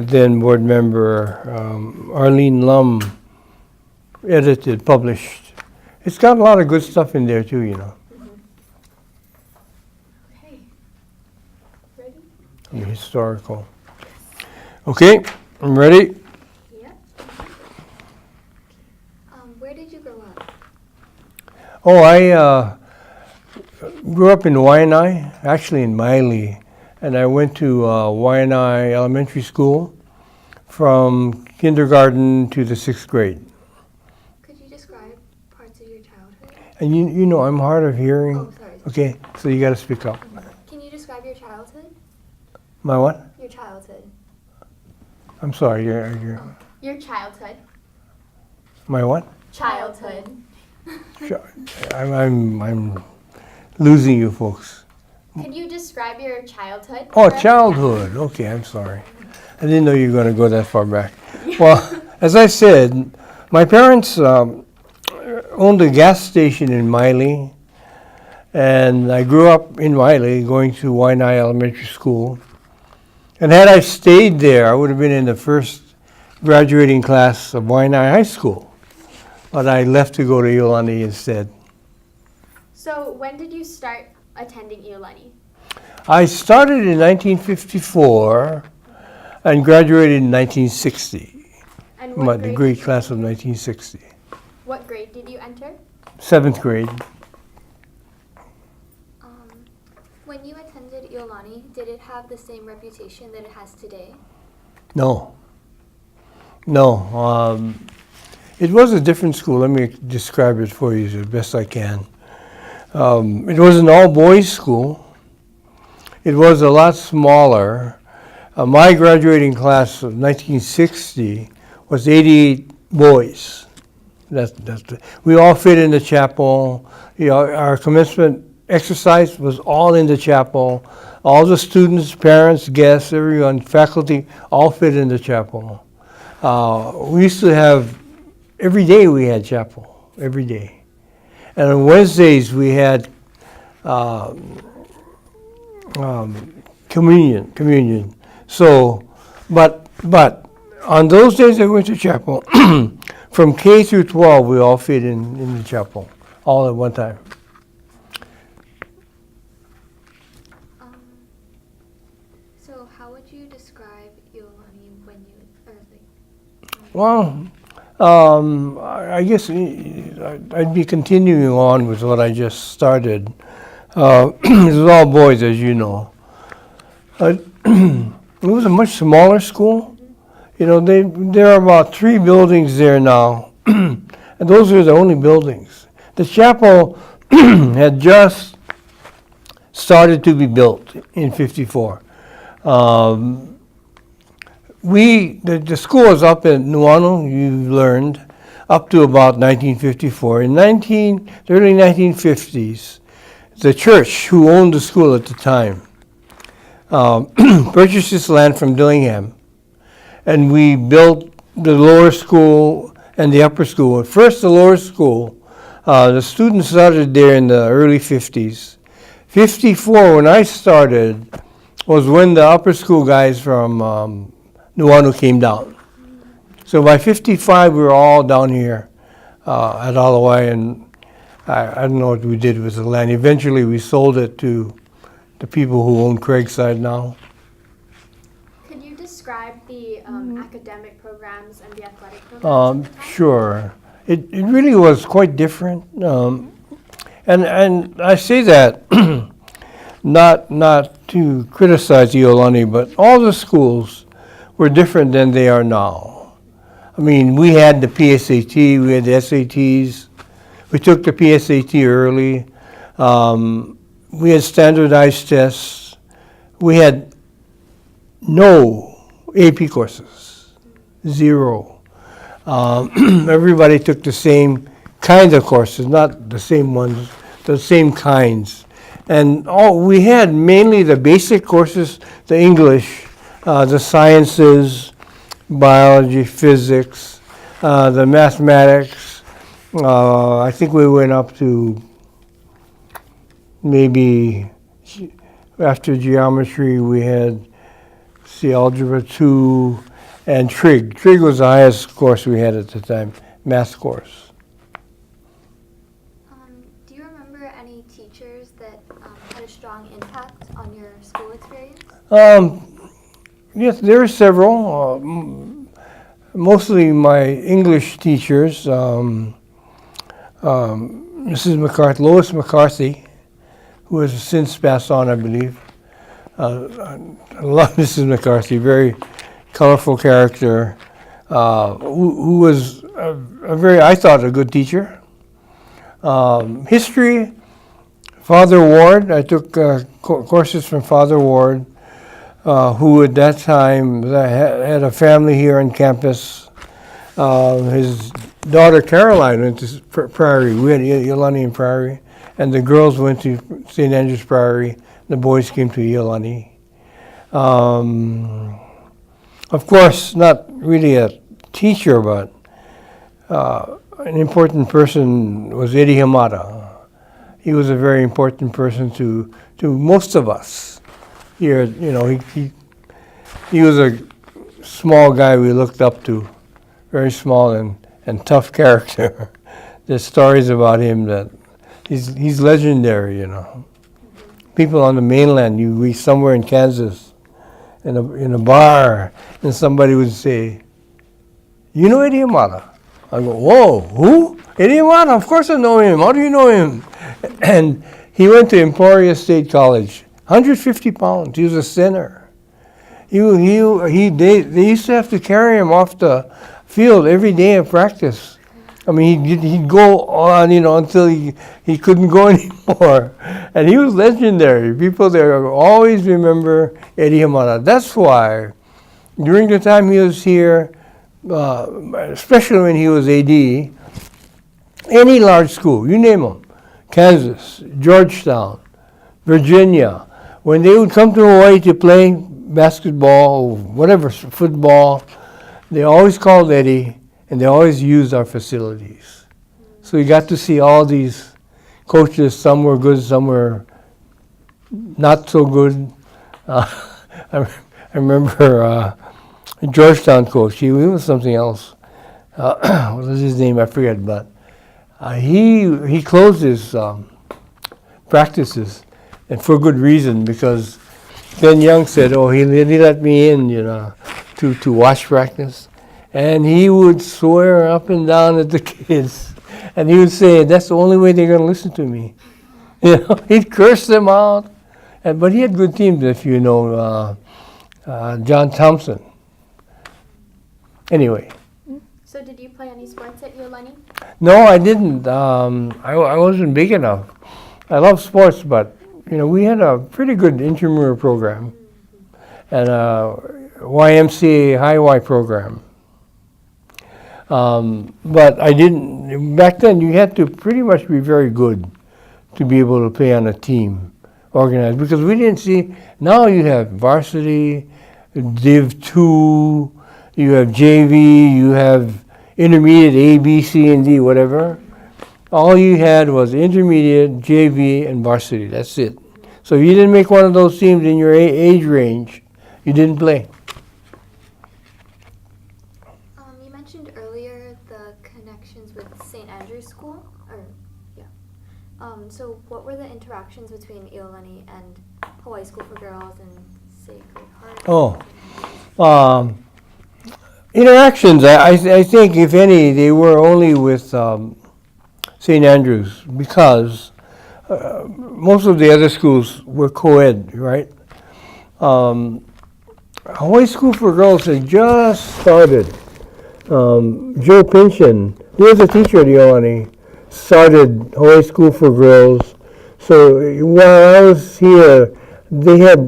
then board member Arlene Lum edited, published. It's got a lot of good stuff in there too, you know. Okay. Ready? Historical. Okay, I'm ready. Yep. Where did you grow up? Oh, I grew up in Waianae, actually in Miley, and I went to Waianae Elementary School from kindergarten to the 6th grade. Could you describe parts of your childhood? And you know, I'm hard of hearing. Oh, sorry. Okay, so you got to speak up. Can you describe your childhood? My what? Your childhood. I'm sorry, you're Your childhood. my what? Childhood. I'm losing you folks. Could you describe your childhood? Oh, childhood. Okay, I'm sorry. I didn't know you were going to go that far back. Well, as I said, my parents owned a gas station in Miley, and I grew up in Miley going to Waianae Elementary School. And had I stayed there, I would have been in the first graduating class of Waianae High School. But I left to go to Iolani instead. So when did you start attending Iolani? I started in 1954 and graduated in 1960. And My degree class of 1960. What grade did you enter? 7th grade. When you attended Iolani, did it have the same reputation that it has today? No. No. It was a different school. Let me describe it for you as best I can. It was an all-boys school. It was a lot smaller. My graduating class of 1960 was 88 boys. We all fit in the chapel. You know, our commencement exercise was all in the chapel. All the students, parents, guests, everyone, faculty, all fit in the chapel. We used to have, every day we had chapel, every day. And on Wednesdays we had communion. So, but on those days I went to chapel, from K through 12 we all fit in the chapel, all at one time. So how would you describe Iolani when you, or like? Well, I guess I'd be continuing on with what I just started. It was all boys, as you know. It was a much smaller school. You know, there are about 3 buildings there now, and those are the only buildings. The chapel had just started to be built in '54. The school was up in Nuanu, you learned, up to about 1954. In the early 1950s, the church, who owned the school at the time, purchased this land from Dillingham, and we built the lower school and the upper school. At first, the lower school, the students started there in the early 50s. 54, when I started, was when the upper school guys from Nuanu came down. So by 55, we were all down here at Alawai, and I don't know what we did with the land. Eventually, we sold it to the people who own Craigside now. Could you describe the academic programs and the athletic programs? Sure. It really was quite different. And I say that not to criticize Iolani, but all the schools were different than they are now. I mean, we had the PSAT, we had the SATs. We took the PSAT early. We had standardized tests. We had no AP courses, 0. Everybody took the same kind of courses, not the same ones, the same kinds. And we had mainly the basic courses, the English, the sciences, biology, physics, the mathematics. I think we went up to maybe after geometry we had see, Algebra 2, and Trig. Trig was the highest course we had at the time, math course. Do you remember any teachers that had a strong impact on your school experience? Yes, there are several. Mostly my English teachers, Mrs. McCarthy, Lois McCarthy, who has since passed on, I believe. I love Mrs. McCarthy, very colorful character, who was a very, I thought, a good teacher. History, Father Ward. I took courses from Father Ward, who at that time had a family here on campus. His daughter Caroline went to Prairie. We had Iolani and Prairie, and the girls went to St. Andrews Prairie. The boys came to Iolani. Of course, not really a teacher, but an important person was Eddie Hamada. He was a very important person to most of us here. You know, he was a small guy we looked up to, very small and tough character. There's stories about him that he's legendary, you know. People on the mainland, you reach somewhere in Kansas, in a bar, and somebody would say, "You know Eddie Hamada?" I go, "Whoa, who? Eddie Hamada? Of course I know him. How do you know him?" And he went to Emporia State College, 150 pounds. He was a sinner. They used to have to carry him off the field every day of practice. I mean, he'd go on, you know, until he couldn't go anymore. And he was legendary. People there always remember Eddie Hamada. That's why, during the time he was here, especially when he was AD, any large school, you name them, Kansas, Georgetown, Virginia, when they would come to Hawaii to play basketball or whatever, football, they always called Eddie, and they always used our facilities. So you got to see all these coaches. Some were good, some were not so good. I remember a Georgetown coach. He was something else. What was his name? I forget. But he closed his practices, and for good reason, because Ken Young said, "Oh, he let me in, you know, to watch practice." And he would swear up and down at the kids. And he would say, "That's the only way they're going to listen to me." You know, he'd curse them out. But he had good teams, if you know, John Thompson. Anyway. So did you play any sports at Iolani? No, I didn't. I wasn't big enough. I love sports, but, you know, we had a pretty good intramural program and a YMCA high Y program. But I didn't, back then you had to pretty much be very good to be able to play on a team, organized, because we didn't see, now you have varsity, Div 2, you have JV, you have intermediate A, B, C, and D, whatever. All you had was intermediate, JV, and varsity, that's it. So if you didn't make one of those teams in your age range, you didn't play. St. Andrews School, so what were the interactions between Iolani and Hawaii School for Girls and Sacred Heart? Interactions, I think, if any, they were only with St. Andrews, because most of the other schools were co-ed, right? Hawaii School for Girls had just started. Joe Pinchin, he was a teacher at Iolani, started Hawaii School for Girls. So while I was here, they had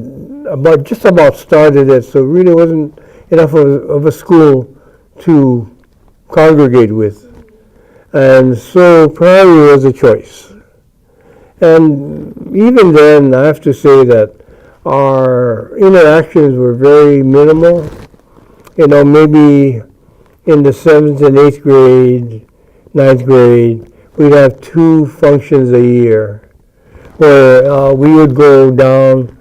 just about started it, so it really wasn't enough of a school to congregate with. And so Prairie was a choice. And even then, I have to say that our interactions were very minimal. You know, maybe in the 7th and 8th grade, 9th grade, we'd have 2 functions a year where we would go down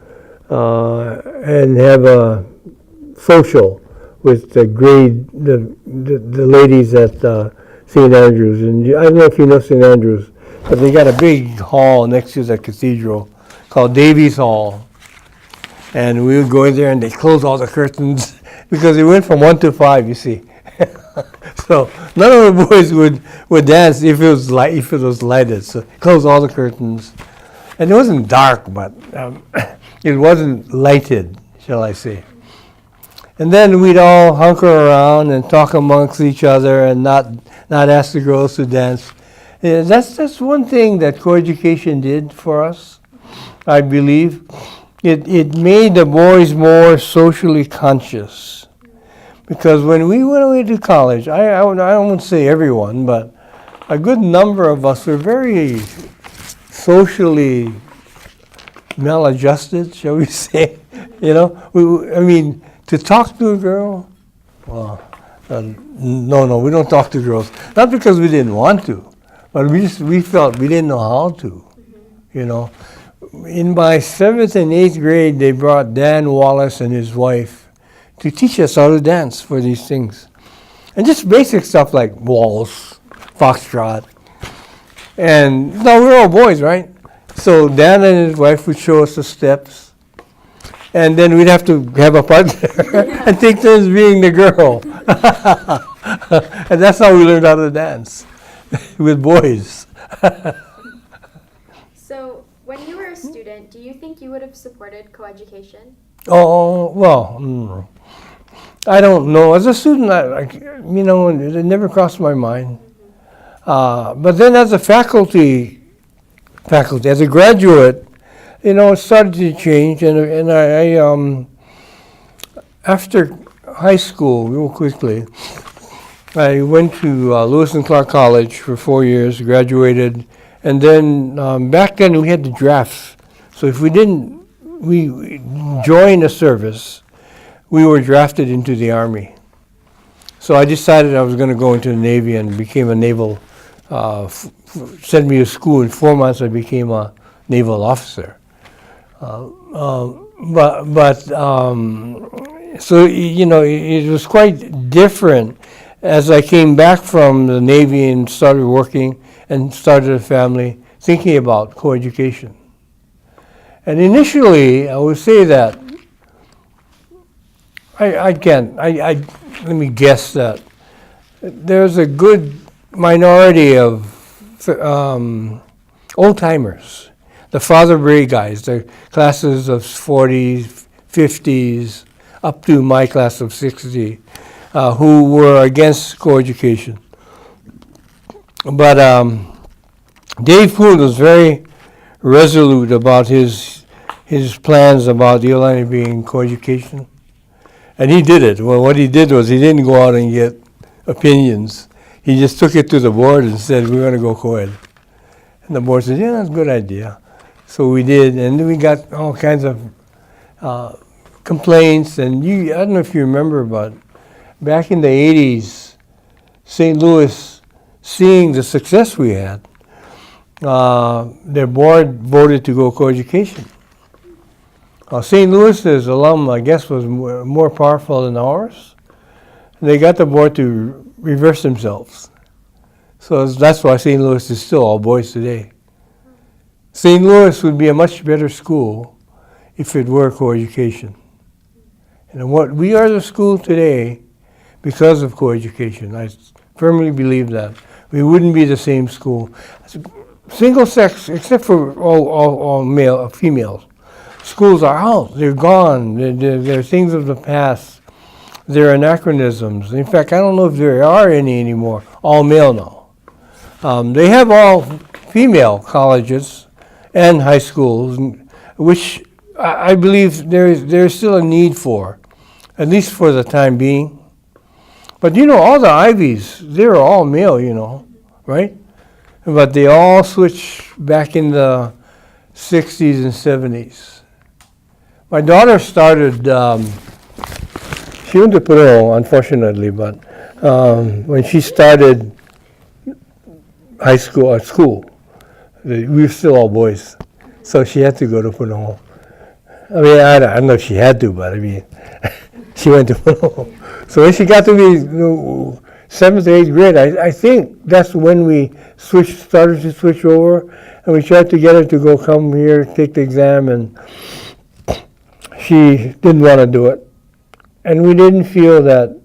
and have a social with the ladies at St. Andrews. And I don't know if you know St. Andrews, but they got a big hall next to the cathedral called Davies Hall. And we would go in there and they close all the curtains because it went from 1 to 5, you see. So none of the boys would dance if it was lighted. So close all the curtains. And it wasn't dark, but it wasn't lighted, shall I say. And then we'd all hunker around and talk amongst each other and not ask the girls to dance. Yeah, that's one thing that coeducation did for us, I believe. It made the boys more socially conscious. Because when we went away to college, I won't say everyone, but a good number of us were very socially maladjusted, shall we say. You know, to talk to a girl, well, no, we don't talk to girls. Not because we didn't want to, but we felt we didn't know how to, you know. In my 7th and 8th grade, they brought Dan Wallace and his wife to teach us how to dance for these things. And just basic stuff like waltz, foxtrot. And now we're all boys, right? So Dan and his wife would show us the steps. And then we'd have to have a partner and take turns being the girl. And that's how we learned how to dance, with boys. So, when you were a student, do you think you would have supported coeducation? Oh, well, I don't know. As a student, it never crossed my mind. But then as a faculty, as a graduate, it started to change, and I after high school, real quickly, I went to Lewis and Clark College for 4 years, graduated, and then back then we had the drafts. So if we joined a service, we were drafted into the Army. So I decided I was going to go into the Navy and became a naval, sent me to school. In 4 months I became a naval officer. So, it was quite different as I came back from the Navy and started working and started a family, thinking about coeducation. And initially, I would say that let me guess that there's a good minority of old-timers, the Father Bray guys, the classes of 40s, 50s, up to my class of 60, who were against coeducation. But Dave Poon was very resolute about his plans about the Iolani being coeducation. And he did it. Well, what he did was he didn't go out and get opinions. He just took it to the board and said, we're going to go co-ed. And the board said, yeah, that's a good idea. So we did, and then we got all kinds of complaints. And I don't know if you remember, but back in the 80s, St. Louis, seeing the success we had, their board voted to go coeducation. St. Louis's alum, I guess, was more powerful than ours. And they got the board to reverse themselves. So that's why St. Louis is still all boys today. St. Louis would be a much better school if it were coeducation. And we are the school today because of coeducation. I firmly believe that. We wouldn't be the same school. Single sex, except for all females. Schools are out. They're gone. They're things of the past. They're anachronisms. In fact, I don't know if there are any anymore. All male now. They have all female colleges and high schools, which I believe there's still a need for, at least for the time being. But all the Ivies, they're all male, right? But they all switched back in the 60s and 70s. My daughter started, she went to Peru, unfortunately, but when she started school, we were still all boys. So she had to go to Peru. I don't know if she had to, but she went to Puno. So when she got to be 7th or 8th grade, I think that's when we started to switch over, and we tried to get her to go come here, take the exam, and she didn't want to do it. And we didn't feel that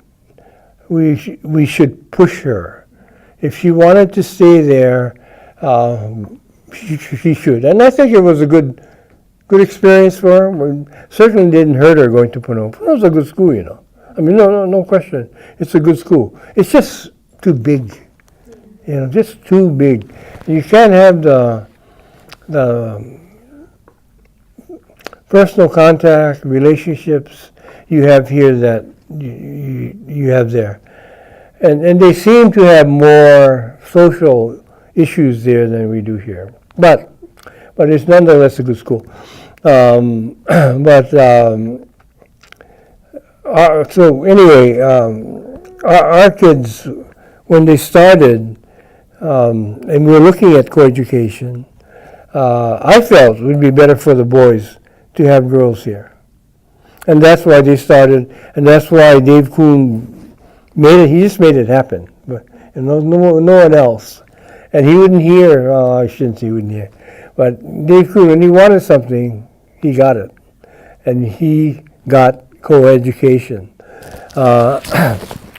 we should push her. If she wanted to stay there, she should. And I think it was a good experience for her. It certainly didn't hurt her going to Puno. Puno's a good school, you know. I mean, no question. It's a good school. It's just too big, you know, just too big. You can't have the personal contact, relationships you have here that you have there. And they seem to have more social issues there than we do here. But it's nonetheless a good school. So anyway, our kids, when they started, and we were looking at coeducation, I felt it would be better for the boys to have girls here. And that's why they started, and that's why Dave Kuhn made it. He just made it happen, but no one else. And he wouldn't hear. I shouldn't say he wouldn't hear, but Dave Kuhn, when he wanted something, he got it, and he got coeducation.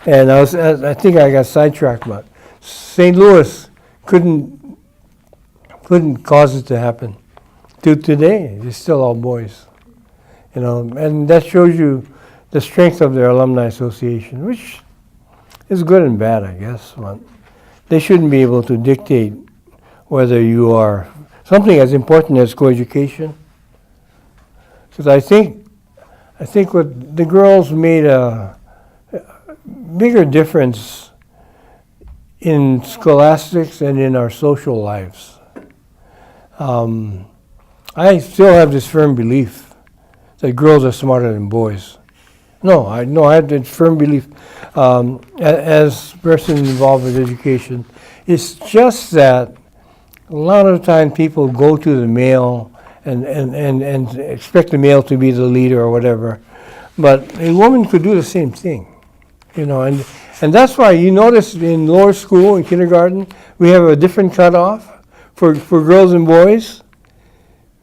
And I think I got sidetracked, but St. Louis couldn't cause it to happen. To today, it's still all boys, you know, and that shows you the strength of their alumni association, which is good and bad, I guess. But they shouldn't be able to dictate whether you are something as important as coeducation. Because I think what the girls made a bigger difference in scholastics and in our social lives. I still have this firm belief that girls are smarter than boys. I have this firm belief as a person involved with education. It's just that a lot of the time people go to the male and expect the male to be the leader or whatever. But a woman could do the same thing, you know, and that's why you notice in lower school, in kindergarten, we have a different cutoff for girls and boys,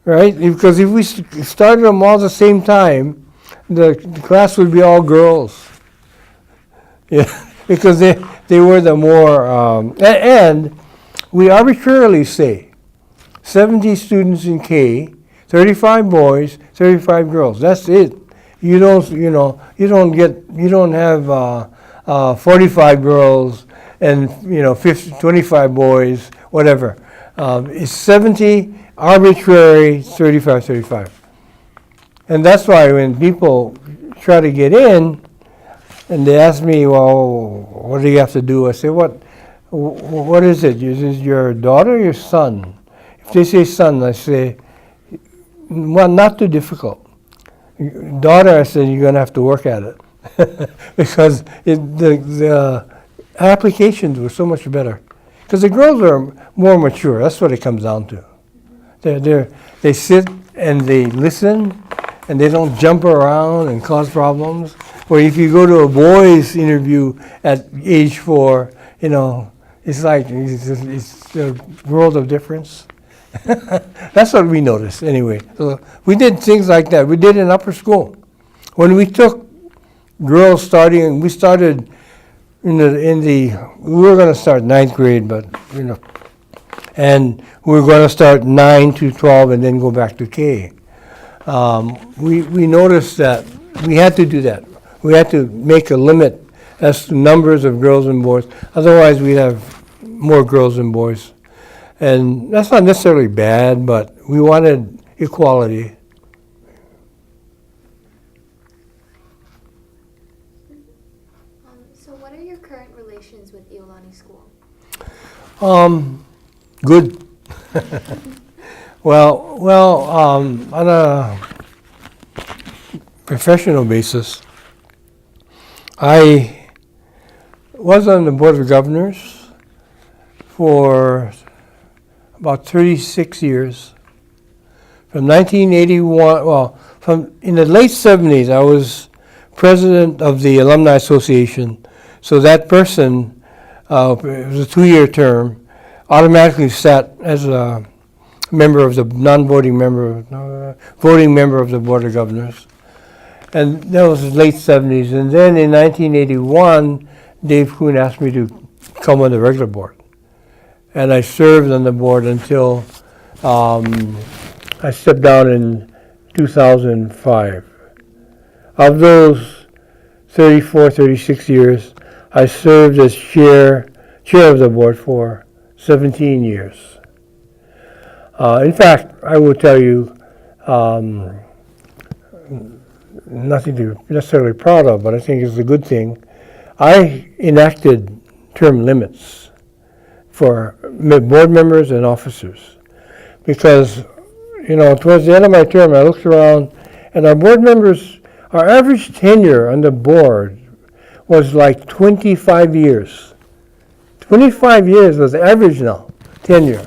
right? Because if we started them all at the same time, the class would be all girls. Yeah, because they were the more, and we arbitrarily say 70 students in K, 35 boys, 35 girls. That's it. You don't have 45 girls and 25 boys, whatever. It's 70 arbitrary, 35. And that's why when people try to get in and they ask me, well, what do you have to do? I say, what is it? Is it your daughter or your son? If they say son, I say, well, not too difficult. Daughter, I said, you're going to have to work at it. Because the applications were so much better. Because the girls are more mature. That's what it comes down to. They sit and they listen, and they don't jump around and cause problems. Or if you go to a boys' interview at age 4, it's like it's a world of difference. That's what we noticed anyway. So we did things like that. We did in upper school. When we took girls starting, we started we were going to start 9th grade, but and we were going to start 9 to 12 and then go back to K. We noticed that we had to do that. We had to make a limit as to numbers of girls and boys. Otherwise, we'd have more girls than boys. And that's not necessarily bad, but we wanted equality. So what are your current relations with Iolani School? Good. Well, on a professional basis, I was on the Board of Governors for about 36 years. From 1981, in the late 70s, I was president of the Alumni Association. So that person, it was a 2-year term, automatically sat as a member of the voting member of the Board of Governors. And that was the late 70s. And then in 1981, Dave Kuhn asked me to come on the regular board. And I served on the board until I stepped down in 2005. Of those 34, 36 years, I served as chair of the board for 17 years. In fact, I will tell you, nothing to be necessarily proud of, but I think it's a good thing. I enacted term limits for board members and officers because, towards the end of my term, I looked around and our board members, our average tenure on the board was like 25 years. 25 years was the average now, tenure.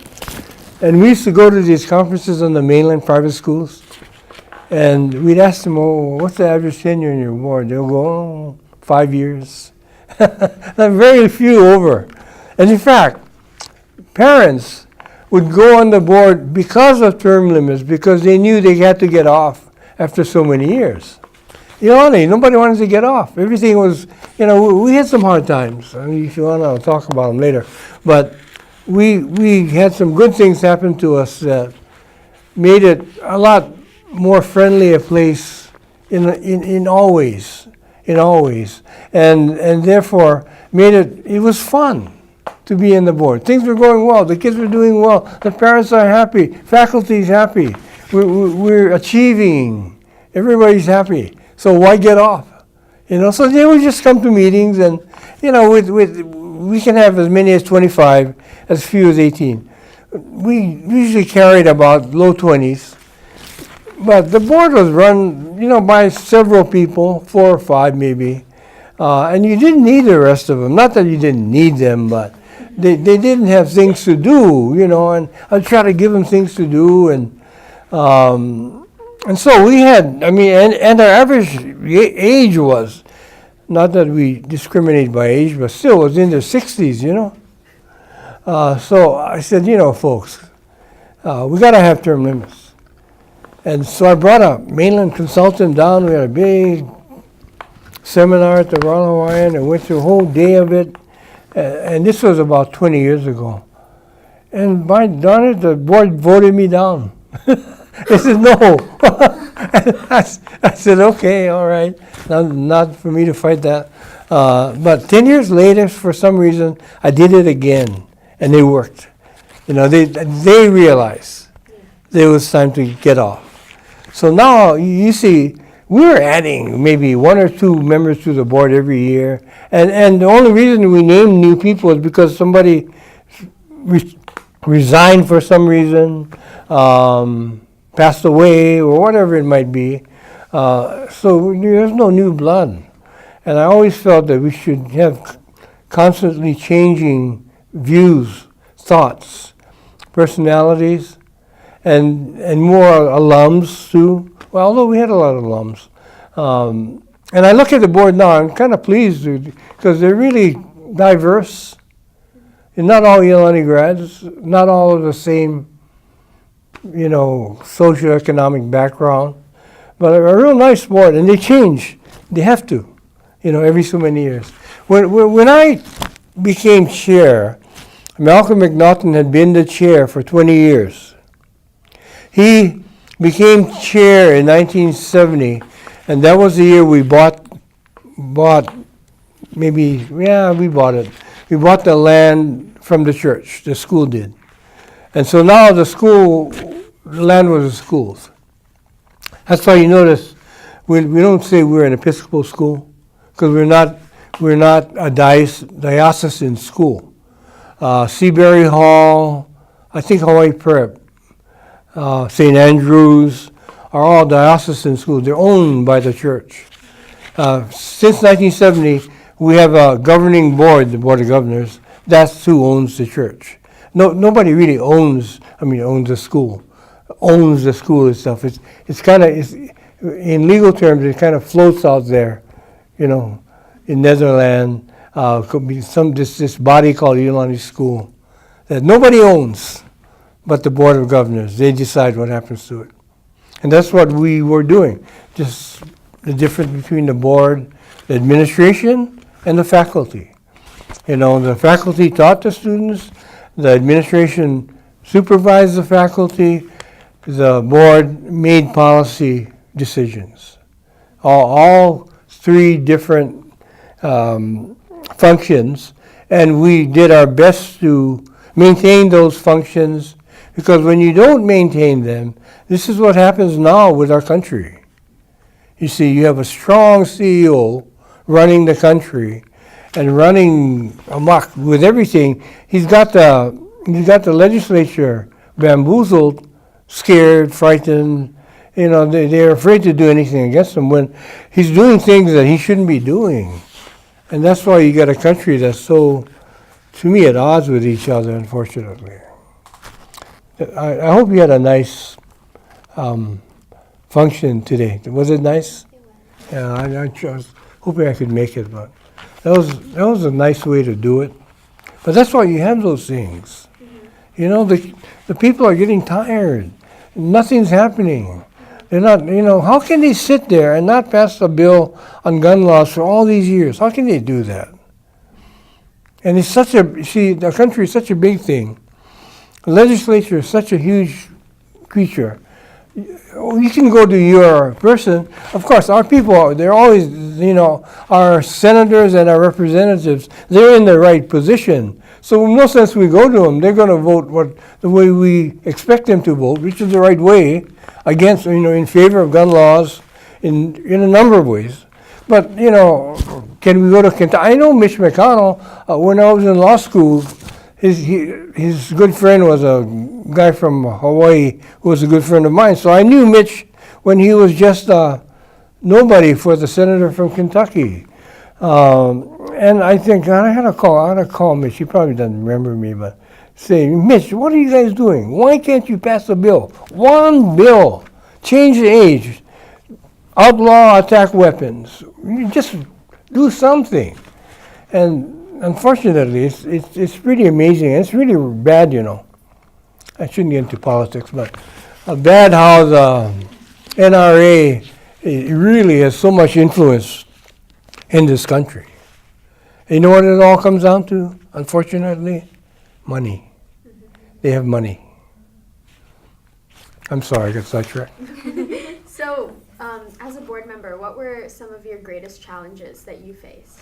And we used to go to these conferences on the mainland private schools, and we'd ask them, what's the average tenure in your board? They'll go, 5 years. Very few over. And in fact, parents would go on the board because of term limits, because they knew they had to get off after so many years. Nobody wanted to get off. Everything was, we had some hard times. I mean, if you want, I'll talk about them later. But we had some good things happen to us that made it a lot more friendly a place in all ways, and therefore made it was fun to be in the board. Things were going well. The kids were doing well. The parents are happy. Faculty's happy. We're achieving. Everybody's happy. So why get off? So they would just come to meetings, and we can have as many as 25, as few as 18. We usually carried about low 20s. But the board was run, by several people, 4 or 5 maybe, and you didn't need the rest of them. Not that you didn't need them, but they didn't have things to do, and I'd try to give them things to do, and so we had, and our average age was, not that we discriminate by age, but still was in their 60s, So I said, folks, we got to have term limits. And so I brought a mainland consultant down. We had a big seminar at the Royal Hawaiian and went through a whole day of it. And this was about 20 years ago. And by darn it, the board voted me down. They said no. I said, okay, all right. Not for me to fight that. But 10 years later, for some reason, I did it again. And it worked. They realized it was time to get off. So now you see, we're adding maybe 1 or 2 members to the board every year. And the only reason we name new people is because somebody resigned for some reason, passed away, or whatever it might be. So there's no new blood. And I always felt that we should have constantly changing views, thoughts, personalities, and more alums too. Well, although we had a lot of alums. And I look at the board now, I'm kind of pleased because they're really diverse. And not all Iolani grads, not all of the same, socioeconomic background, but a real nice board. And they change. They have to, every so many years. When I became chair, Malcolm McNaughton had been the chair for 20 years. He became chair in 1970, and that was the year we bought maybe, we bought it. We bought the land from the church, the school did. And so now the land was the school's. That's why you notice we don't say we're an Episcopal school, because we're not a diocesan school. Seabury Hall, I think Hawaii Prep, St. Andrews are all diocesan schools. They're owned by the church. Since 1970, we have a governing board, the Board of Governors. That's who owns the church. Nobody really owns the school. Owns the school itself. It's kind of, in legal terms, it kind of floats out there in Netherlands, could be this body called Iolani School that nobody owns but the Board of Governors. They decide what happens to it. And that's what we were doing. Just the difference between the board, the administration, and the faculty. The faculty taught the students, the administration supervised the faculty, the board made policy decisions. All three different functions, and we did our best to maintain those functions, because when you don't maintain them, this is what happens now with our country. You see, you have a strong CEO running the country and running amok with everything. He's got the legislature bamboozled, scared, frightened. They're afraid to do anything against him when he's doing things that he shouldn't be doing. And that's why you got a country that's so, to me, at odds with each other, unfortunately. I hope you had a nice function today. Was it nice? Yeah, I was hoping I could make it, but that was a nice way to do it. But that's why you have those things. The people are getting tired. Nothing's happening. They're not, how can they sit there and not pass a bill on gun laws for all these years? How can they do that? And the country is such a big thing. The legislature is such a huge creature. You can go to your person. Of course, our people, they're always, our senators and our representatives, they're in the right position. So in no sense we go to them, they're going to vote the way we expect them to vote, which is the right way, against, in favor of gun laws in a number of ways. But, can we go to Kentucky? I know Mitch McConnell, when I was in law school, his good friend was a guy from Hawaii who was a good friend of mine. So I knew Mitch when he was just nobody for the senator from Kentucky. And I think I had to call Mitch. He probably doesn't remember me, but say, Mitch, what are you guys doing? Why can't you pass a bill? One bill. Change the age. Outlaw attack weapons. You just do something. And unfortunately, it's pretty amazing. It's really bad, I shouldn't get into politics, but bad how the NRA really has so much influence in this country. You know what it all comes down to, unfortunately? Money. They have money. I'm sorry, I got sidetracked. So, as a board member, what were some of your greatest challenges that you faced?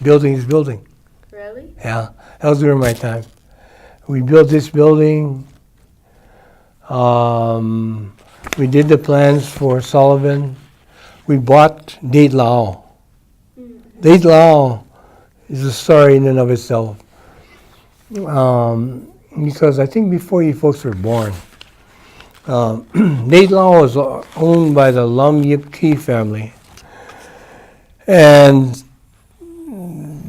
Building is building. Really? Yeah, that was during my time. We built this building. We did the plans for Sullivan. We bought Date Lao. Date Lao is a story in and of itself. Because I think before you folks were born, Date Lao was owned by the Lam Yip Key family. And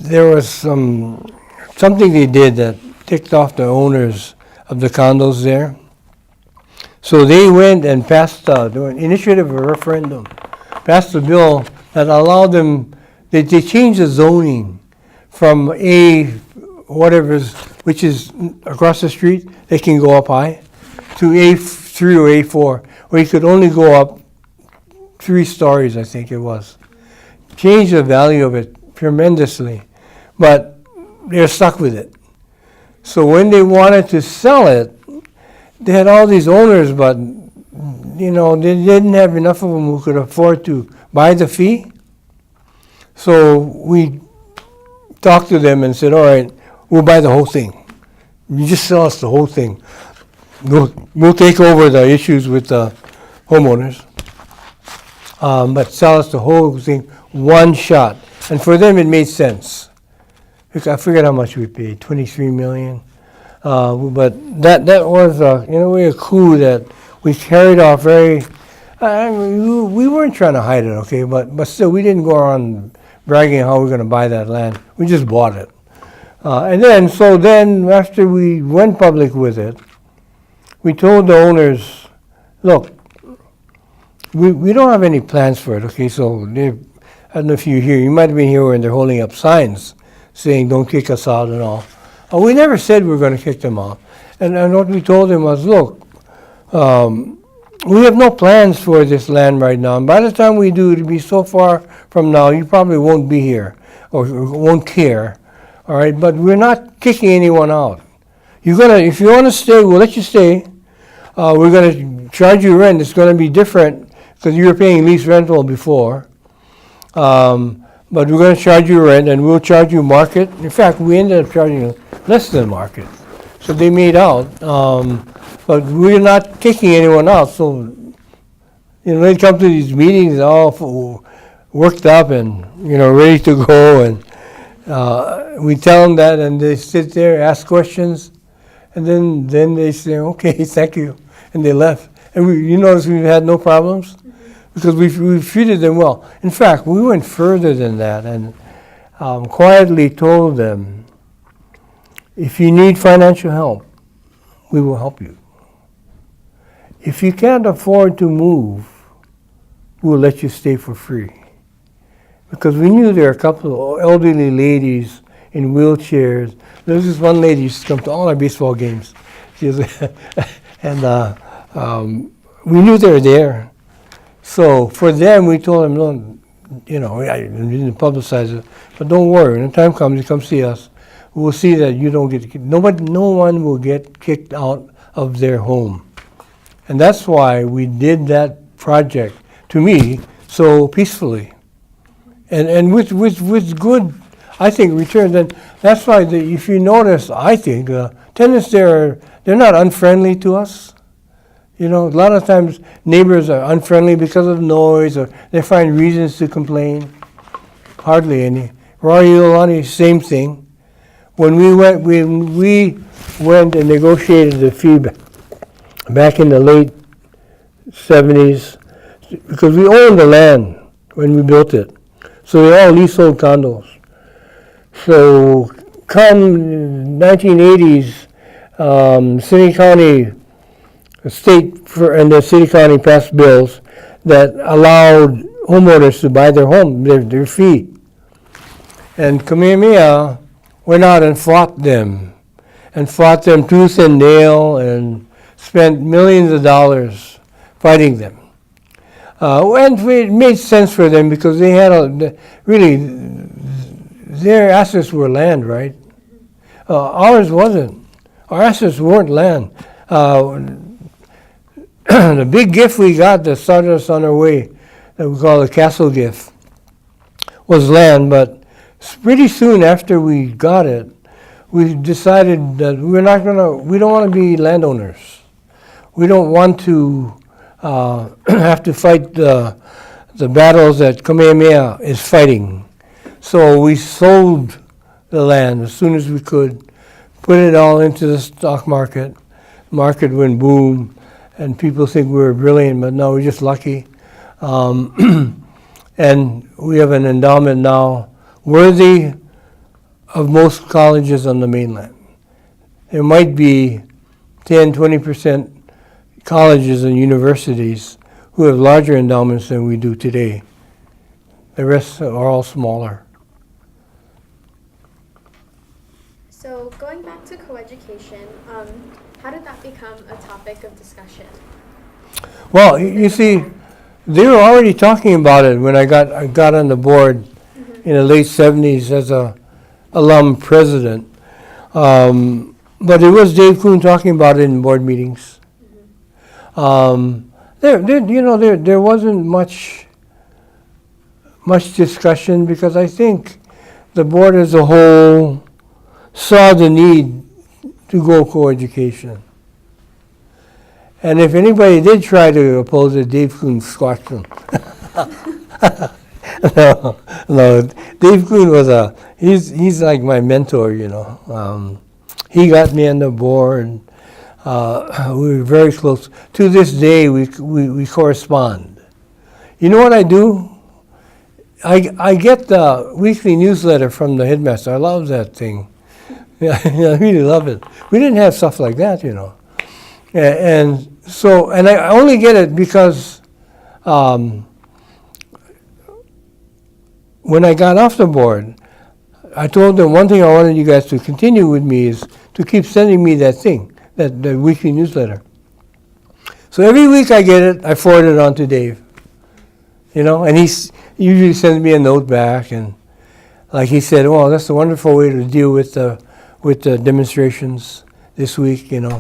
there was something they did that ticked off the owners of the condos there. So they went and passed the initiative of a referendum, passed a bill that allowed them, they changed the zoning from which is across the street, they can go up high, to A3 or A4, where you could only go up 3 stories, I think it was. Changed the value of it tremendously. But they're stuck with it. So when they wanted to sell it, they had all these owners, but they didn't have enough of them who could afford to buy the fee. So we talked to them and said, all right, we'll buy the whole thing. You just sell us the whole thing. We'll take over the issues with the homeowners, but sell us the whole thing one shot. And for them it made sense. I forget how much we paid, $23 million. But that was in a way a coup that we carried off very. We weren't trying to hide it, okay, but still we didn't go around bragging how we're going to buy that land. We just bought it. And then after we went public with it, we told the owners, look, we don't have any plans for it, okay, so I don't know if you hear, you might have been here when they're holding up signs saying, don't kick us out and all. We never said we were going to kick them out. And what we told them was, look, we have no plans for this land right now. And by the time we do, it'll be so far from now, you probably won't be here or won't care. All right, but we're not kicking anyone out. If you want to stay, we'll let you stay. We're going to charge you rent. It's going to be different because you were paying lease rental before. But we're going to charge you rent, and we'll charge you market. In fact, we ended up charging less than market. So they made out. But we're not kicking anyone out. So, they come to these meetings all worked up and, ready to go. And we tell them that, and they sit there, ask questions. And then they say, okay, thank you. And they left. And you notice we've had no problems? Because we've treated them well. In fact, we went further than that and quietly told them, if you need financial help, we will help you. If you can't afford to move, we'll let you stay for free. Because we knew there were a couple of elderly ladies in wheelchairs. There was this one lady who used to come to all our baseball games. And we knew they were there. So for them, we told them, no, I didn't publicize it, but don't worry. When the time comes, you come see us. We'll see that you don't get kicked. No one will get kicked out of their home. And that's why we did that project, to me, so peacefully. And with good, I think, returns. And that's why, if you notice, I think, tenants there, they're not unfriendly to us. A lot of times neighbors are unfriendly because of noise, or they find reasons to complain. Hardly any. Roy Iolani, same thing. When we went and negotiated the fee back in the late 70s, because we owned the land when we built it. So they're all leasehold condos. So come 1980s, city county, state and the city county passed bills that allowed homeowners to buy their home, their fee. And Kamehameha went out and fought them tooth and nail, and spent millions of dollars fighting them. And it made sense for them because they had really, their assets were land, right? Ours wasn't. Our assets weren't land. The big gift we got that started us on our way, that we call the castle gift, was land, but pretty soon after we got it, we decided that we don't want to be landowners. We don't want to have to fight the battles that Kamehameha is fighting. So we sold the land as soon as we could, put it all into the stock market. Market went boom, and people think we were brilliant, but no, we're just lucky. And we have an endowment now worthy of most colleges on the mainland. There might be 10, 20% colleges and universities who have larger endowments than we do today. The rest are all smaller. So going back to coeducation, how did that become a topic of discussion? Well, you see, they were already talking about it when I got on the board in the late 70s as a alum president. But it was Dave Kuhn talking about it in board meetings. There wasn't much discussion because I think the board as a whole saw the need to go coeducation. And if anybody did try to oppose it, Dave Kuhn squashed them. No, Dave Kuhn was he's like my mentor, He got me on the board. We were very close. To this day, we correspond. You know what I do? I get the weekly newsletter from the headmaster. I love that thing. Yeah, I really love it. We didn't have stuff like that, And I only get it because when I got off the board, I told them one thing I wanted you guys to continue with me is to keep sending me that thing, that weekly newsletter. So every week I get it, I forward it on to Dave. And he usually sends me a note back, and like he said, "Oh, that's a wonderful way to deal with the demonstrations this week." Like,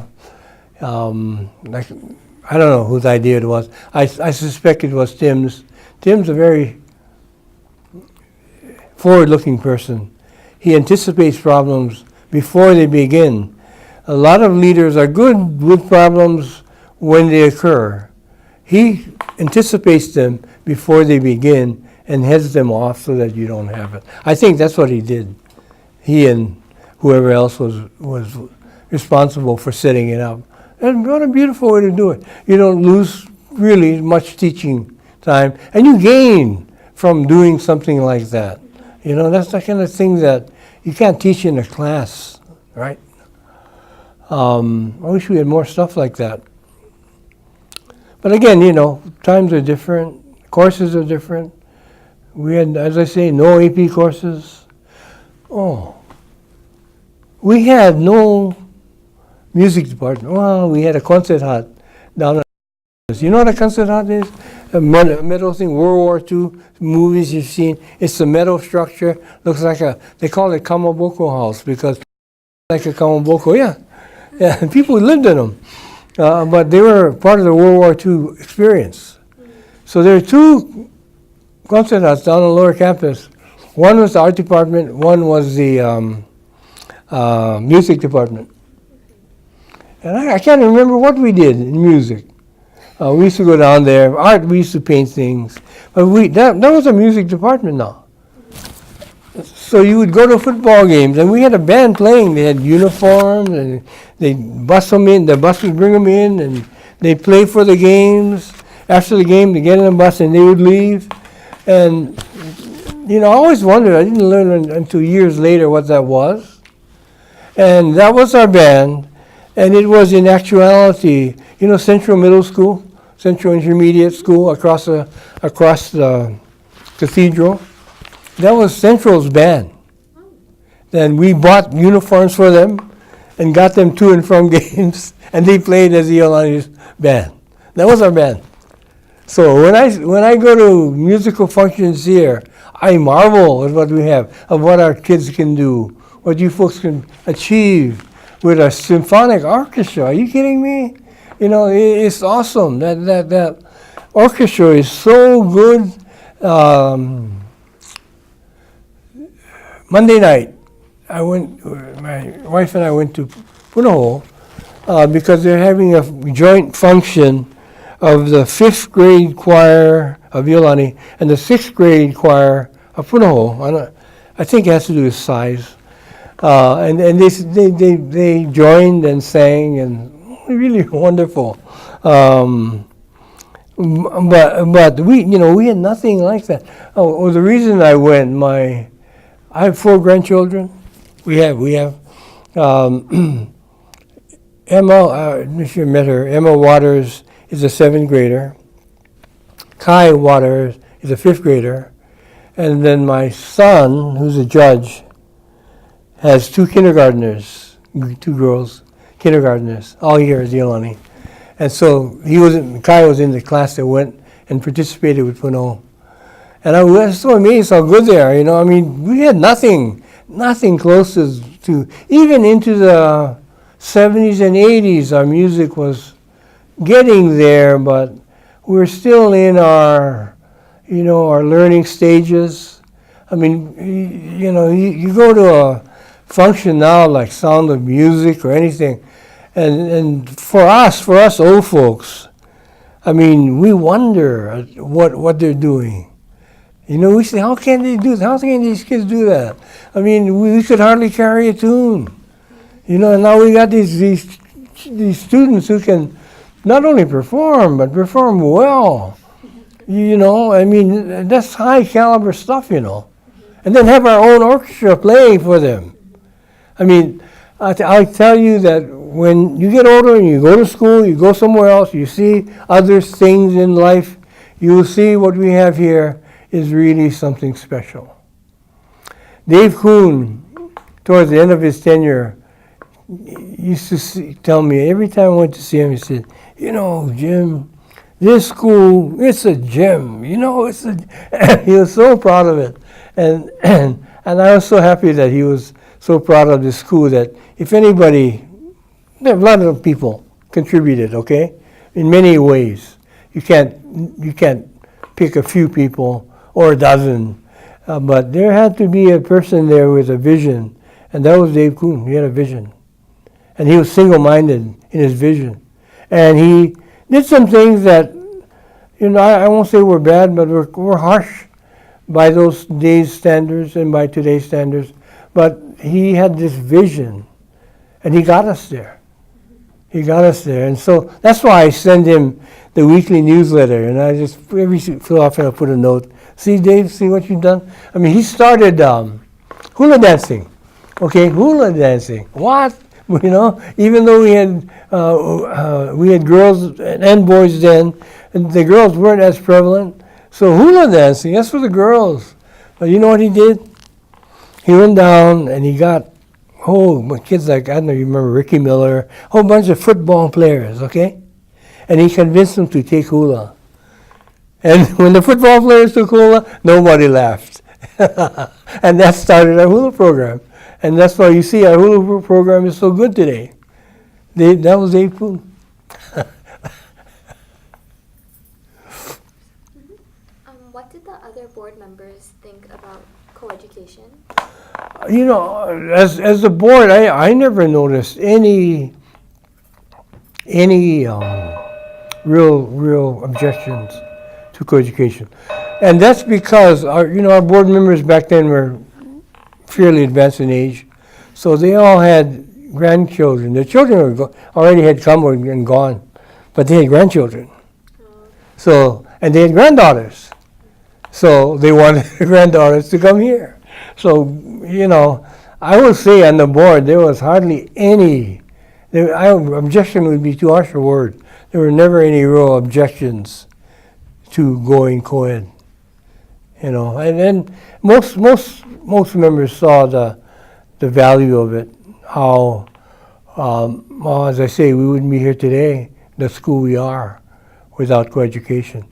I don't know whose idea it was. I suspect it was Tim's. Tim's a very forward-looking person. He anticipates problems before they begin. A lot of leaders are good with problems when they occur. He anticipates them before they begin and heads them off so that you don't have it. I think that's what he did. He and whoever else was responsible for setting it up. And what a beautiful way to do it. You don't lose really much teaching time, and you gain from doing something like that. That's the kind of thing that you can't teach in a class, right? I wish we had more stuff like that. But again, times are different, courses are different. We had, as I say, no AP courses. We had no music department. Well, we had a concert hut down at. You know what a concert hut is? A metal thing, World War II movies you've seen. It's a metal structure. Looks like they call it Kamaboko house because like a Kamaboko, yeah. And people lived in them. But they were part of the World War II experience. So there are two concert huts down on the lower campus. One was the art department, one was the music department. And I can't remember what we did in music. We used to go down there. Art, we used to paint things. But that was a music department now. So you would go to football games, and we had a band playing. They had uniforms, and they'd bus them in. The bus would bring them in, and they'd play for the games. After the game, they'd get in the bus, and they would leave. And, I always wondered. I didn't learn until years later what that was. And that was our band. And it was in actuality, Central Middle School, Central Intermediate School across the cathedral. That was Central's band. Then we bought uniforms for them and got them to and from games, and they played as the Iolani's band. That was our band. So when I go to musical functions here, I marvel at what we have, of what our kids can do, what you folks can achieve with a symphonic orchestra. Are you kidding me? It's awesome. That orchestra is so good. Monday night, my wife and I went to Punahou because they're having a joint function of the 5th grade choir of Iolani and the 6th grade choir of Punahou. I think it has to do with size. And they joined and sang, and really wonderful. But we had nothing like that. The reason I went, I have 4 grandchildren. We have Emma. I'm not sure you met her. Emma Waters is a 7th grader. Kai Waters is a 5th grader, and then my son, who's a judge, has 2 kindergartners, 2 girls, kindergartners, all here at Iolani. And so Kai was in the class that went and participated with Punahou. And I was so amazed how good they are, we had nothing close to, even into the 70s and 80s, our music was getting there, but we're still in our learning stages. You go to a function now like Sound of Music or anything, and for us old folks, we wonder at what they're doing. We say, how can they do that? How can these kids do that? We could hardly carry a tune. And now we got these students who can not only perform, but perform well. That's high caliber stuff, And then have our own orchestra playing for them. I'll tell you that when you get older and you go to school, you go somewhere else, you see other things in life, you will see what we have here is really something special. Dave Kuhn, towards the end of his tenure, used to tell me every time I went to see him, he said, Jim, this school, it's a gem. It's a. He was so proud of it, and I was so happy that he was so proud of the school that if anybody, a lot of people contributed, okay, in many ways. You can't pick a few people or a dozen, but there had to be a person there with a vision, and that was Dave Kuhn. He had a vision, and he was single-minded in his vision, and he did some things that, I won't say were bad, but were harsh by those days' standards and by today's standards. But he had this vision, and he got us there. He got us there, and so that's why I send him the weekly newsletter, and I just every so often I put a note. See, Dave, see what you've done? I mean, he started hula dancing. Okay, hula dancing. What? Even though we had girls and boys then, and the girls weren't as prevalent. So hula dancing, that's for the girls. But you know what he did? He went down and he got kids like, I don't know, you remember Ricky Miller, a whole bunch of football players, okay? And he convinced them to take hula. And when the football players took hula, nobody laughed. And that started our hula program. And that's why you see our hula program is so good today. That was Dave Kuhn. What did the other board members think about coeducation? As a board, I never noticed any real objections to coeducation, and that's because our board members back then were fairly advanced in age, so they all had grandchildren. Their children already had come and gone, but they had grandchildren. So, and they had granddaughters. So they wanted their granddaughters to come here. So, I will say on the board there was hardly any. Objection would be too harsh a word. There were never any real objections to going co-ed. And then most members saw the value of it. How, as I say, we wouldn't be here today, the school we are, without coeducation.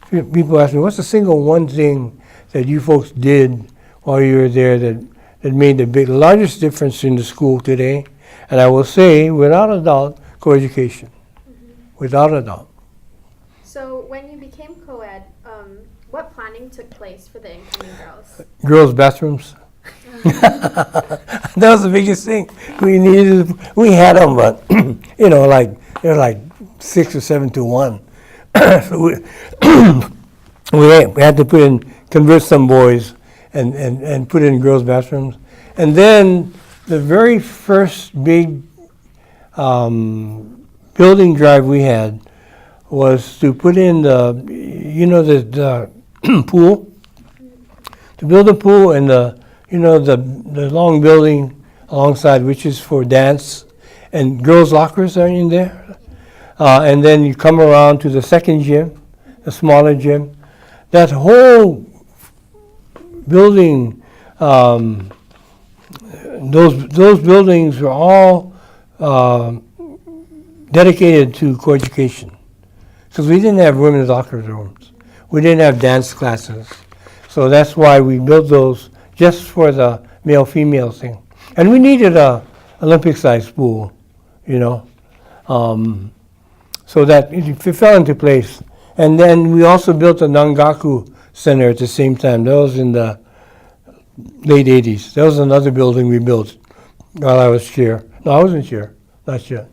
People ask me, what's the single one thing that you folks did while you were there that made the largest difference in the school today? And I will say, without a doubt, coeducation. Without a doubt. So when you became co-ed, what planning took place for the incoming girls? Girls' bathrooms. That was the biggest thing. We had them, but, they're like 6 or 7 to 1. So we had to convert some boys and put in girls' bathrooms. And then the very first big building drive we had was to put in the pool, to build a pool and the long building alongside, which is for dance, and girls' lockers are in there. And then you come around to the second gym, the smaller gym. That whole building, those buildings were all dedicated to coeducation, because we didn't have women's locker rooms. We didn't have dance classes. So that's why we built those just for the male-female thing. And we needed a Olympic-sized pool, so that it fell into place. And then we also built a Nangaku Center at the same time. That was in the late 80s. That was another building we built while I was chair. No, I wasn't chair. Not yet.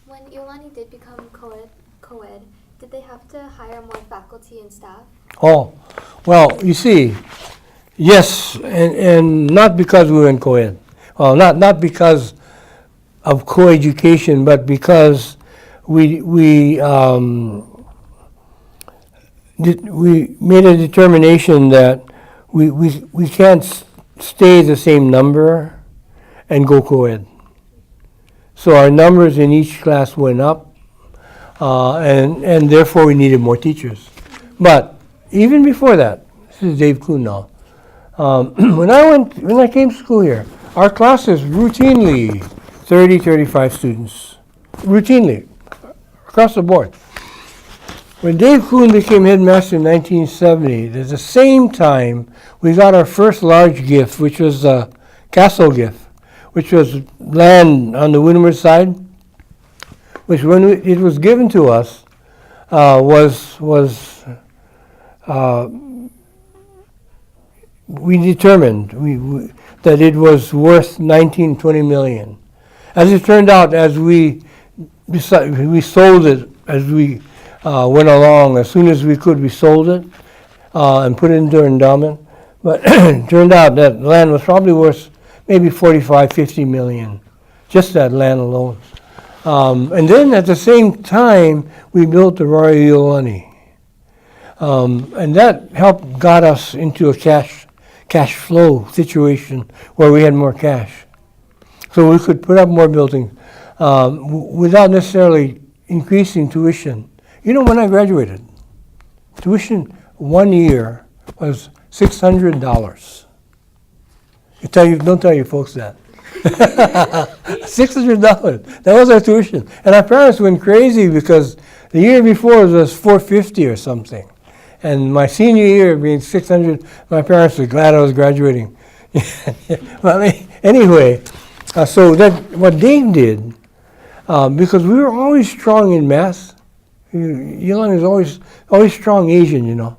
When Iolani did become co-ed, did they have to hire more faculty and staff? Oh, well, you see, yes, and not because we were in co-ed. Well, not because of co-education, but because we made a determination that we can't stay the same number and go co-ed. So our numbers in each class went up. and therefore we needed more teachers. But even before that, this is Dave Kuhn now. When I came to school here, our classes routinely 30, 35 students, routinely across the board. When Dave Kuhn became headmaster in 1970, at the same time, we got our first large gift, which was the castle gift, which was land on the Windermere side, which when it was given to us, we determined that it was worth 19, 20 million. As it turned out, as we sold it as we went along. As soon as we could, we sold it and put it into endowment. But it turned out that land was probably worth maybe 45, 50 million, just that land alone. And then at the same time, we built the Royal Iolani. And that helped got us into a cash flow situation where we had more cash. So we could put up more buildings without necessarily increasing tuition. You know, when I graduated, tuition 1 year was $600. Don't tell your folks that. $600. That was our tuition. And our parents went crazy because the year before it was $450 or something. And my senior year being $600, my parents were glad I was graduating. Well, anyway, so that what Dave did, because we were always strong in math. Yolanda is always strong Asian, you know.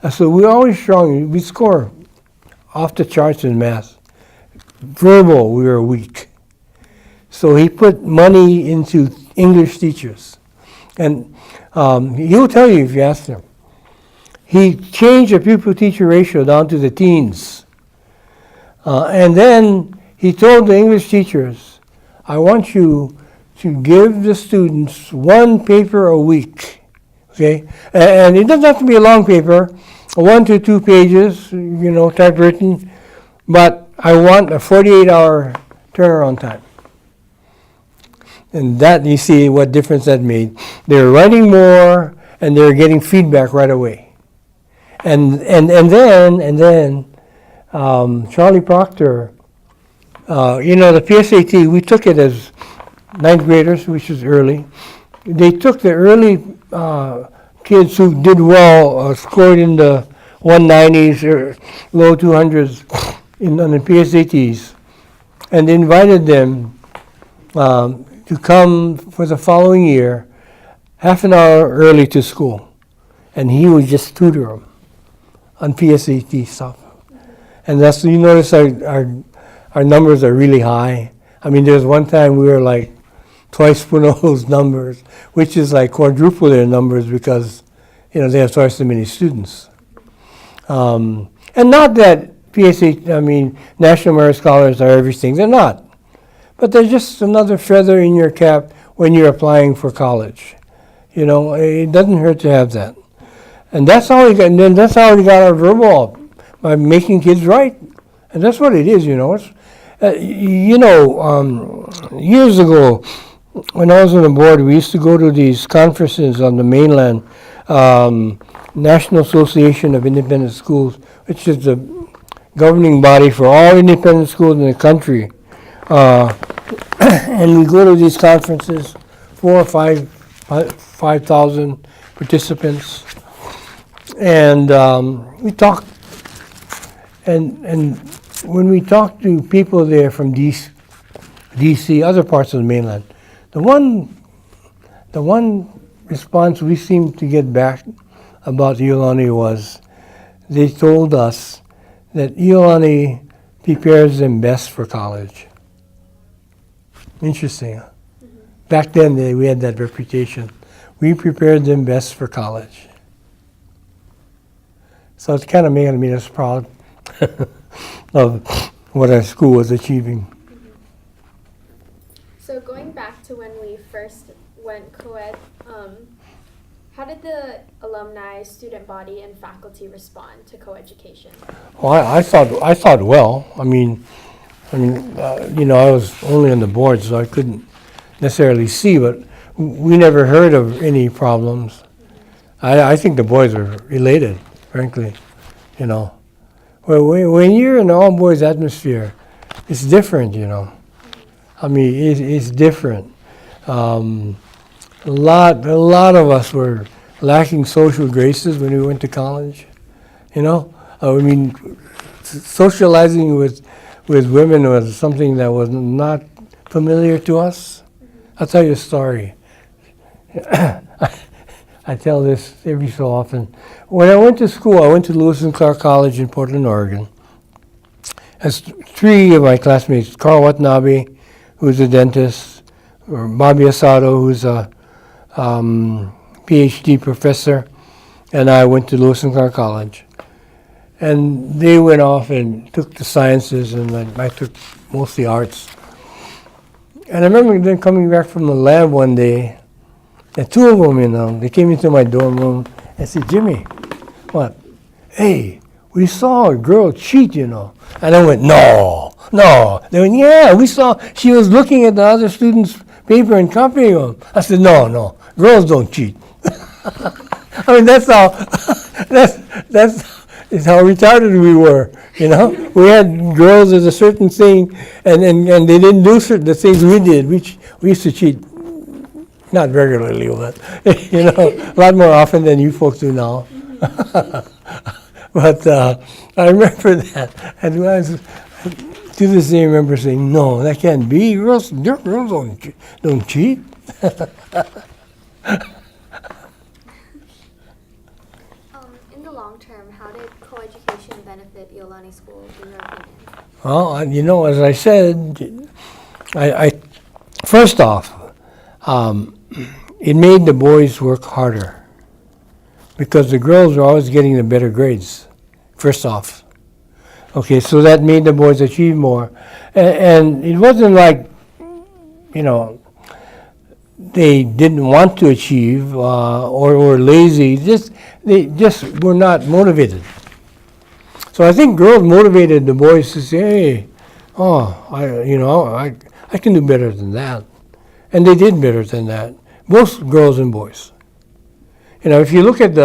So we were always strong. We score off the charts in math. Verbal, we were weak. So he put money into English teachers. And he'll tell you if you ask him. He changed the pupil-teacher ratio down to the teens. And then he told the English teachers, I want you to give the students one paper a week, okay? And it doesn't have to be a long paper, 1 to 2 pages, you know, typewritten, but I want a 48-hour turnaround time. And that, you see what difference that made. They're writing more, and they're getting feedback right away. And then Charlie Proctor, you know, the PSAT, we took it as 9th graders, which is early. They took the early kids who did well, scored in the 190s or low 200s on the PSATs, and invited them to come for the following year, half an hour early to school. And he would just tutor them on PSAT stuff. And that's, you notice our numbers are really high. I mean, there's one time we were like twice Puno's numbers, which is like quadruple their numbers because, you know, they have twice as many students. And not that National Merit Scholars are everything. They're not. But they're just another feather in your cap when you're applying for college. You know, it doesn't hurt to have that. And that's how we got, and then that's how we got our verbal up, by making kids write. And that's what it is, you know. It's, years ago, when I was on the board, we used to go to these conferences on the mainland, National Association of Independent Schools, which is the governing body for all independent schools in the country. And we go to these conferences, 4,000 or 5,000 participants, and we talk. And when we talk to people there from DC, other parts of the mainland, the one response we seemed to get back about Iolani was, they told us that Iolani prepares them best for college. Interesting. Huh? Mm-hmm. Back then, we had that reputation. We prepared them best for college. So it's kind of made us proud of what our school was achieving. Mm-hmm. So going back to when we first went co-ed, how did the alumni, student body, and faculty respond to co-education? Well, I thought well. I mean, you know, I was only on the board, so I couldn't necessarily see, but we never heard of any problems. I think the boys were elated, frankly, you know. Well, when you're in an all-boys atmosphere, it's different, you know. I mean, it's different. A lot of us were lacking social graces when we went to college, you know. I mean, socializing with women was something that was not familiar to us. I'll tell you a story. I tell this every so often. When I went to school, I went to Lewis and Clark College in Portland, Oregon. As three of my classmates, Carl Watanabe, who's a dentist, or Bobby Asado, who's a PhD professor, and I went to Lewis and Clark College. And they went off and took the sciences, and I took mostly arts. And I remember then coming back from the lab one day, and two of them, you know, they came into my dorm room and said, "Jimmy, what? Hey, we saw a girl cheat, you know." And I went, no. They went, "Yeah, we saw, she was looking at the other students' paper and copying them." I said, no, girls don't cheat. I mean, that's how retarded we were, you know. We had girls as a certain thing, and they didn't do the things we did. We used to cheat, not regularly, but, you know, a lot more often than you folks do now. But I remember that. And when I was, to this day, I remember saying, "No, that can't be. Girls don't cheat." In the long term, how did coeducation benefit Iolani schools, in your opinion? Well, you know, as I said, I first off, it made the boys work harder because the girls were always getting the better grades, first off. Okay, so that made the boys achieve more. And it wasn't like, you know, they didn't want to achieve or were lazy. They just were not motivated. So I think girls motivated the boys to say, "Hey, I can do better than that." And they did better than that, both girls and boys. You know, if you look at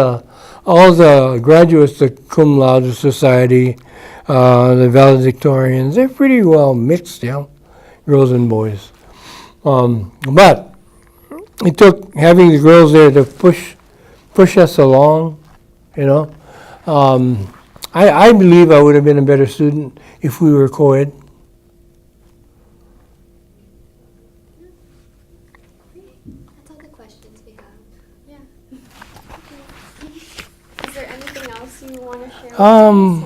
all the graduates, the cum laude society, the valedictorians, they're pretty well mixed, you know, girls and boys. But it took having the girls there to push us along, you know. I believe I would have been a better student if we were co-ed. That's all the questions we have. Yeah. Is there anything else you want to share with us?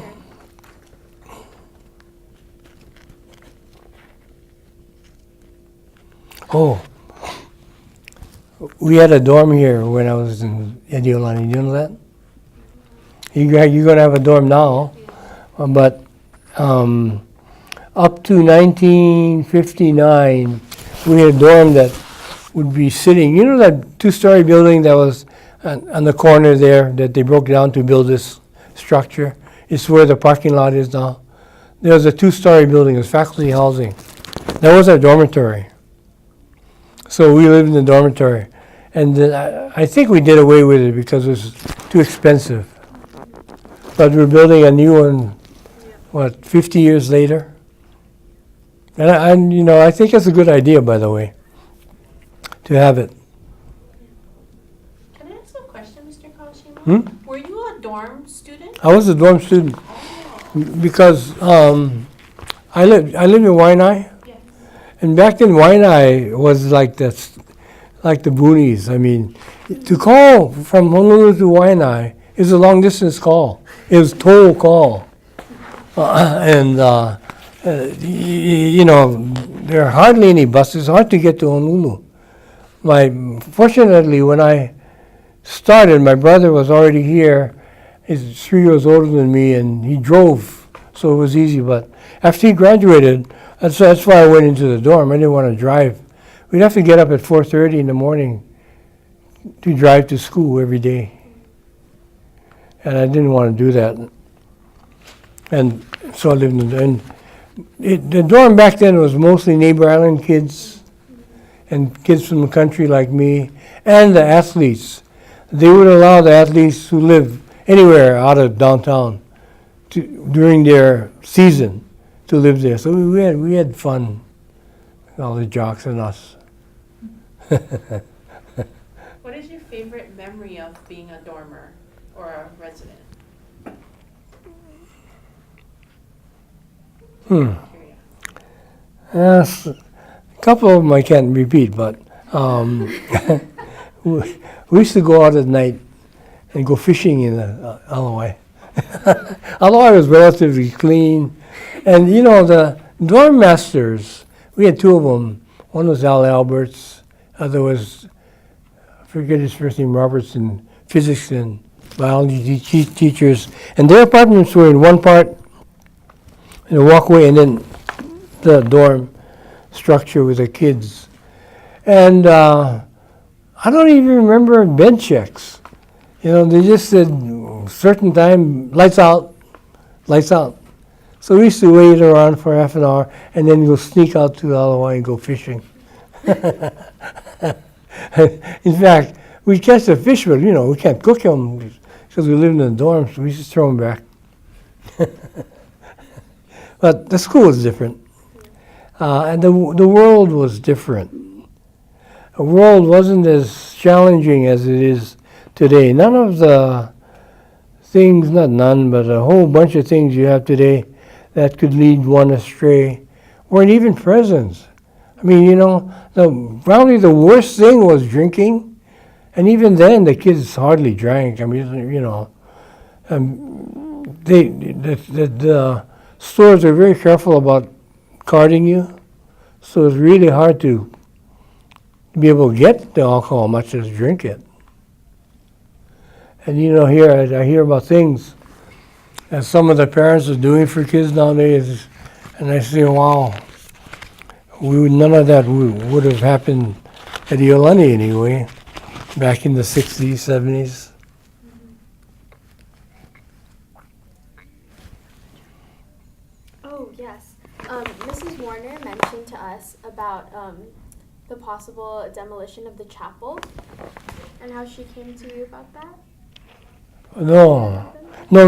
Oh, we had a dorm here when I was in Iolani. You know that? You're going to have a dorm now, but up to 1959, we had a dorm that would be sitting. You know that two-story building that was on the corner there that they broke down to build this structure? It's where the parking lot is now. There was a two-story building. It was faculty housing. That was our dormitory. So we lived in the dormitory. And I think we did away with it because it was too expensive. But we're building a new one, 50 years later? And you know, I think it's a good idea, by the way, to have it. Can I ask a question, Mr. Kawashima? Were you a dorm student? I was a dorm student because I lived in Waianae. Yes. And back then, Waianae was like the boonies. I mean, to call from Honolulu to Waianae is a long distance call. It was toll call. You know, there are hardly any buses. It's hard to get to Honolulu. Fortunately, when I started, my brother was already here. He's 3 years older than me, and he drove, so it was easy. But after he graduated, that's why I went into the dorm. I didn't want to drive. We'd have to get up at 4:30 in the morning to drive to school every day. And I didn't want to do that. And so I lived in the dorm back then was mostly Neighbor Island kids. and kids from the country like me, and the athletes. They would allow the athletes who live anywhere out of downtown during their season to live there. So we had fun, all the jocks and us. What is your favorite memory of being a dormer or a resident? Yes, a couple of them I can't repeat, but we used to go out at night and go fishing in the Illinois. Illinois was relatively clean. And you know, the dorm masters, we had two of them. One was Al Alberts, other was, I forget his first name, Robertson, physics and biology teachers. And their apartments were in one part, in a walkway, and then the dorm structure with the kids. And I don't even remember bed checks. You know, they just said, certain time, lights out, lights out. So we used to wait around for half an hour and then go sneak out to the Illinois and go fishing. In fact, we catch the fish, but you know, we can't cook them because we live in the dorms, so we just throw them back. But the school was different. And the world was different. The world wasn't as challenging as it is today. None of the things, not none, but a whole bunch of things you have today that could lead one astray weren't even present. I mean, you know, probably the worst thing was drinking. And even then, the kids hardly drank. I mean, you know, the stores are very careful about carding you. So it's really hard to be able to get the alcohol, much as drink it. And you know, here I hear about things that some of the parents are doing for kids nowadays, and I say, wow, none of that would have happened at Iolani anyway, back in the 60s, 70s. Oh, yes. Mrs. Warner mentioned to us about the possible demolition of the chapel and how she came to you about that. No. I'm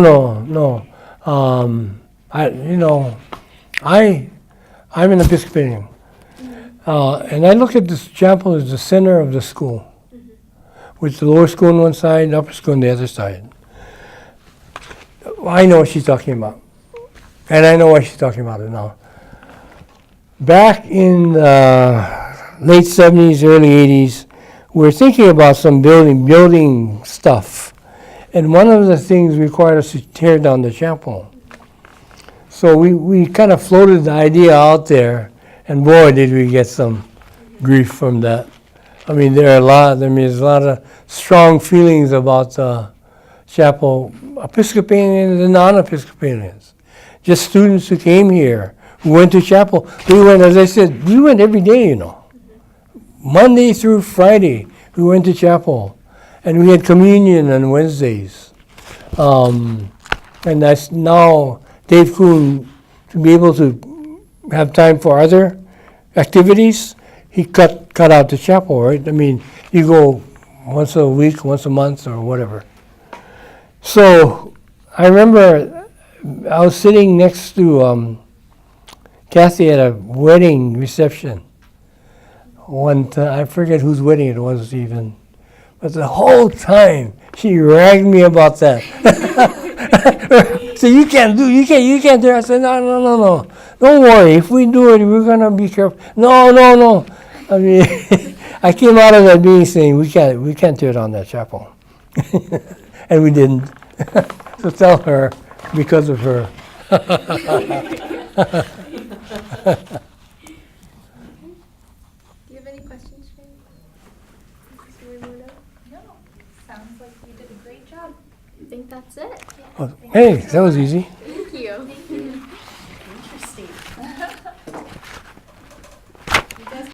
an Episcopalian, and I look at this chapel as the center of the school, with the lower school on one side and upper school on the other side. I know what she's talking about, and I know why she's talking about it now. Back in the late 70s, early 80s, we were thinking about some building stuff. And one of the things required us to tear down the chapel. So we kind of floated the idea out there, and boy, did we get some grief from that. I mean, there's a lot of strong feelings about the chapel, Episcopalians and non-Episcopalians. Just students who came here, who went to chapel. We went, as I said, we went every day, you know. Monday through Friday, we went to chapel. And we had communion on Wednesdays. And that's now Dave Kuhn, to be able to have time for other activities, he cut out the chapel, right? I mean, you go once a week, once a month, or whatever. So I remember I was sitting next to Kathy at a wedding reception. One time, I forget whose wedding it was even. But the whole time she ragged me about that. So you can't do it. I said, no. Don't worry. If we do it, we're gonna be careful. No. I mean, I came out of that meeting saying we can't tear down that chapel, and we didn't. So tell her, because of her. I think that's it. Oh, hey, that was easy.